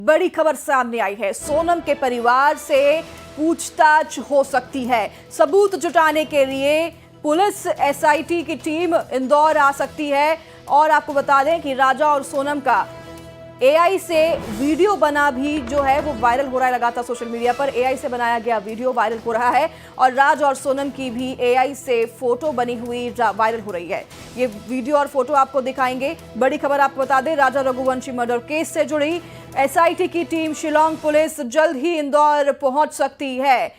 बड़ी खबर सामने आई है। सोनम के परिवार से पूछताछ हो सकती है। सबूत जुटाने के लिए पुलिस एसआईटी की टीम इंदौर आ सकती है। और आपको बता दें कि राजा और सोनम का एआई से वीडियो बना भी जो है वो वायरल हो रहा है। लगातार सोशल मीडिया पर एआई से बनाया गया वीडियो वायरल हो रहा है और राज और सोनम की भी एआई से फोटो बनी हुई वायरल हो रही है। ये वीडियो और फोटो आपको दिखाएंगे। बड़ी खबर आपको बता दें, राजा रघुवंशी मर्डर केस से जुड़ी एसआईटी की टीम शिलांग पुलिस जल्द ही इंदौर पहुंच सकती है।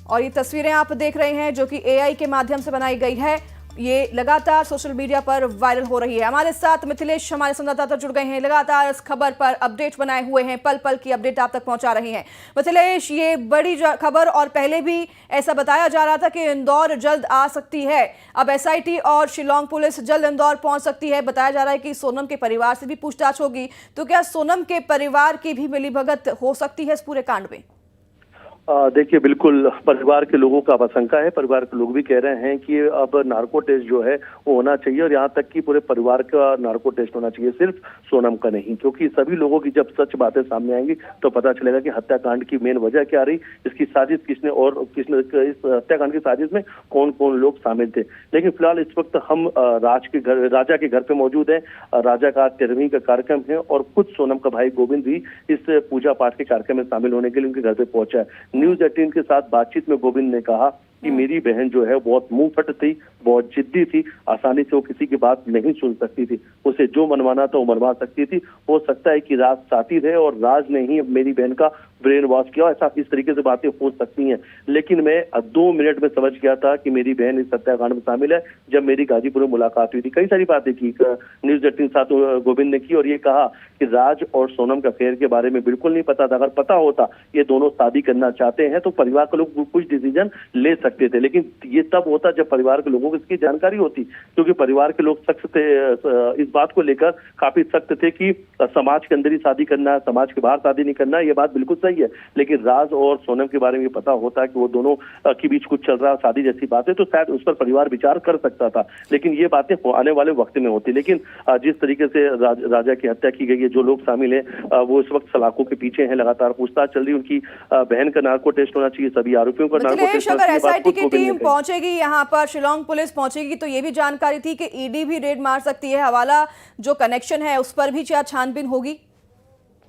और ये तस्वीरें आप देख रहे हैं जो कि एआई के माध्यम से बनाई गई है। ये लगातार सोशल मीडिया पर वायरल हो रही है। हमारे साथ मिथिलेश हमारे संवाददाता जुड़ गए हैं, लगातार इस खबर पर अपडेट बनाए हुए हैं, पल पल की अपडेट आप तक पहुंचा रहे हैं। मिथिलेश, ये बड़ी खबर और पहले भी ऐसा बताया जा रहा था कि इंदौर जल्द आ सकती है। अब एसआईटी और शिलांग पुलिस जल्द इंदौर पहुंच सकती है। बताया जा रहा है कि सोनम के परिवार से भी पूछताछ होगी। तो क्या सोनम के परिवार की भी मिलीभगत हो सकती है इस पूरे कांड में? देखिए, बिल्कुल परिवार के लोगों का आशंका है। परिवार के लोग भी कह रहे हैं कि अब नार्को टेस्ट जो है वो होना चाहिए और यहाँ तक कि पूरे परिवार का नार्को टेस्ट होना चाहिए, सिर्फ सोनम का नहीं। क्योंकि सभी लोगों की जब सच बातें सामने आएंगी तो पता चलेगा कि हत्याकांड की मेन वजह क्या रही, इसकी साजिश किसने और किसने, इस हत्याकांड की साजिश में कौन कौन लोग शामिल थे। लेकिन फिलहाल इस वक्त हम राजा के घर पे मौजूद है। राजा का 13वीं का कार्यक्रम है और खुद सोनम का भाई गोविंद भी इस पूजा पाठ के कार्यक्रम में शामिल होने के लिए उनके घर पे पहुंचा है। न्यूज 18 के साथ बातचीत में गोविंद ने कहा कि मेरी बहन जो है बहुत मुंहफट थी, बहुत जिद्दी थी, आसानी से वो किसी की बात नहीं सुन सकती थी। उसे जो मनवाना था वो मनवा सकती थी। हो सकता है कि राज साथी रहे और राज ने ही मेरी बहन का ब्रेन वॉश किया, ऐसा इस तरीके से बातें हो सकती हैं। लेकिन मैं 2 मिनट में समझ गया था कि मेरी बहन इस हत्याकांड में शामिल है जब मेरी गाजीपुर में मुलाकात हुई थी। कई सारी बातें की न्यूज 18 साथ गोविंद ने की और ये कहा कि राज और सोनम का अफेयर के बारे में बिल्कुल नहीं पता था। अगर पता होता ये दोनों शादी करना चाहते हैं तो परिवार के लोग कुछ डिसीजन ले सकते थे, लेकिन ये तब होता जब परिवार के लोगों को इसकी जानकारी होती। क्योंकि परिवार के लोग सख्त थे, इस बात को लेकर काफी सख्त थे कि समाज के अंदर ही शादी करना है, समाज के बाहर शादी नहीं करना है। ये बात बिल्कुल सही है, लेकिन राज और सोनम के बारे में पता होता कि वो दोनों के बीच कुछ चल रहा है, शादी जैसी बातें, तो शायद उस पर परिवार विचार कर सकता था। लेकिन ये बातें आने वाले वक्त में होती। लेकिन जिस तरीके से राजा की हत्या की गई है, जो लोग शामिल हैं वो इस वक्त सलाखों के पीछे हैं। लगातार पूछताछ चल रही है। उनकी बहन का नार्को टेस्ट होना चाहिए, सभी आरोपियों का नार्को टेस्ट होना चाहिए। एसआईटी की टीम पहुंचेगी यहाँ पर, शिलांग पुलिस पहुंचेगी, तो ये भी जानकारी थी कि ईडी भी रेड मार सकती है। हवाला जो कनेक्शन है उस पर भी क्या छानबीन होगी?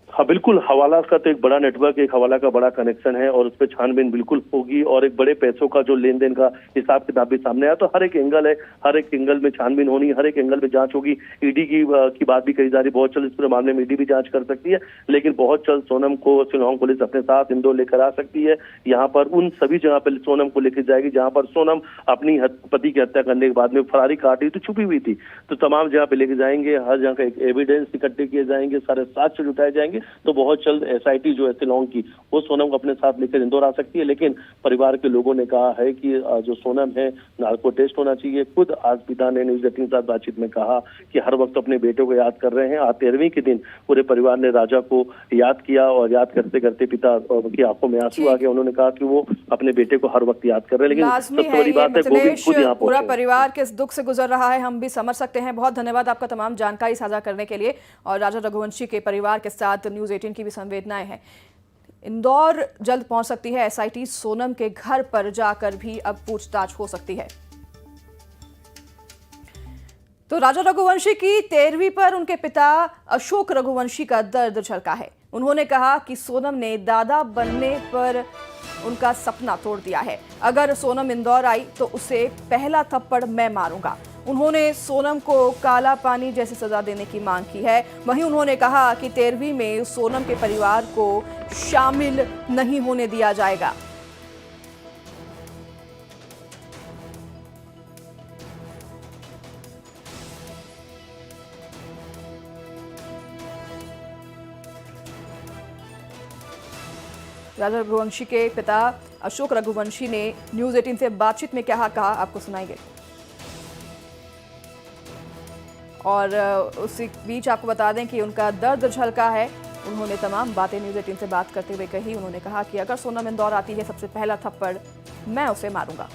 हाँ बिल्कुल, हवाला का तो एक बड़ा नेटवर्क, एक हवाला का बड़ा कनेक्शन है और उस पर छानबीन बिल्कुल होगी। और एक बड़े पैसों का जो लेन देन का हिसाब किताब भी सामने आया, तो हर एक एंगल है, हर एक एंगल में छानबीन होनी, हर एक एंगल में जांच होगी। ईडी की बात भी कही जा रही, बहुत जल्द इस पूरे मामले में ईडी भी जांच कर सकती है। लेकिन बहुत जल्द सोनम को शिलांग पुलिस अपने साथ इंदौर लेकर आ सकती है। यहाँ पर उन सभी जगह पर सोनम को लेकर जाएगी जहाँ पर सोनम अपनी पति की हत्या करने के बाद में फरारी काटी तो छुपी हुई थी। तो तमाम जगह पे लेके जाएंगे, हर जगह का एविडेंस इकट्ठे किए जाएंगे, सारे साक्ष्य जुटाए जाएंगे। तो बहुत जल्द एसआईटी जो है शिलांग की, वो सोनम को अपने साथ लेकर इंदौर आ सकती है। लेकिन परिवार के लोगों ने कहा है कि जो सोनम है नार्को टेस्ट होना चाहिए। खुद आज पिता ने न्यूज 18 के साथ बातचीत में कहा कि हर वक्त अपने बेटे को याद कर रहे हैं। आज 13वीं के दिन पूरे परिवार ने राजा को याद किया और याद करते करते पिता की आंखों में आंसू आ गए। उन्होंने कहा कि वो अपने बेटे को हर वक्त याद कर रहे हैं। लेकिन सबसे बड़ी बात है गोविंद खुद यहाँ पूरा परिवार किस दुख से गुजर रहा है हम भी समझ सकते हैं। बहुत धन्यवाद आपका तमाम जानकारी साझा करने के लिए। और राजा रघुवंशी के परिवार के साथ न्यूज 18 की भी संवेदनाएं हैं। इंदौर जल्द पहुंच सकती है एसआईटी, सोनम के घर पर जाकर भी अब पूछताछ हो सकती है। तो राजा रघुवंशी की 13वीं पर उनके पिता अशोक रघुवंशी का दर्द झलका है। उन्होंने कहा कि सोनम ने दादा बनने पर उनका सपना तोड़ दिया है। अगर सोनम इंदौर आई तो उसे पहला थप्पड़ मैं मारूंगा। उन्होंने सोनम को काला पानी जैसी सजा देने की मांग की है। वहीं उन्होंने कहा कि 13वीं में सोनम के परिवार को शामिल नहीं होने दिया जाएगा। राजा रघुवंशी के पिता अशोक रघुवंशी ने न्यूज 18 से बातचीत में क्या कहा आपको सुनाएंगे। और उसी बीच आपको बता दें कि उनका दर्द झलका है। उन्होंने तमाम बातें न्यूज 18 से बात करते हुए कही। उन्होंने कहा कि अगर सोनम इंदौर आती है सबसे पहला थप्पड़ मैं उसे मारूंगा।